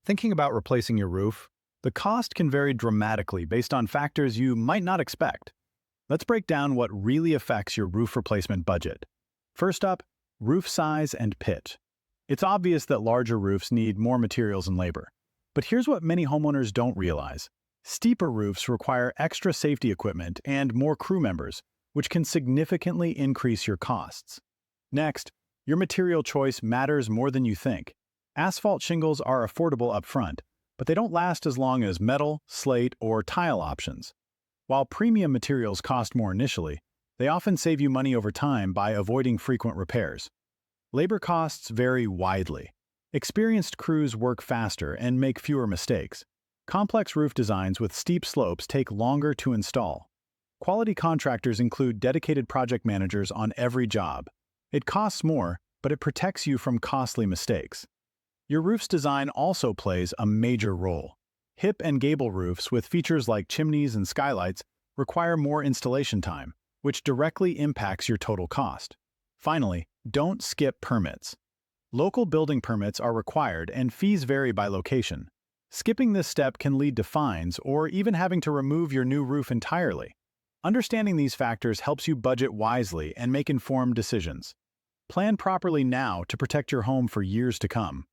Thinking about replacing your roof, the cost can vary dramatically based on factors you might not expect. Let's break down what really affects your roof replacement budget. First up, roof size and pitch. It's obvious that larger roofs need more materials and labor. But here's what many homeowners don't realize. Steeper roofs require extra safety equipment and more crew members, which can significantly increase your costs. Next, your material choice matters more than you think. Asphalt shingles are affordable up front, but they don't last as long as metal, slate, or tile options. While premium materials cost more initially, they often save you money over time by avoiding frequent repairs. Labor costs vary widely. Experienced crews work faster and make fewer mistakes. Complex roof designs with steep slopes take longer to install. Quality contractors include dedicated project managers on every job. It costs more, but it protects you from costly mistakes. Your roof's design also plays a major role. Hip and gable roofs with features like chimneys and skylights require more installation time, which directly impacts your total cost. Finally, don't skip permits. Local building permits are required and fees vary by location. Skipping this step can lead to fines or even having to remove your new roof entirely. Understanding these factors helps you budget wisely and make informed decisions. Plan properly now to protect your home for years to come.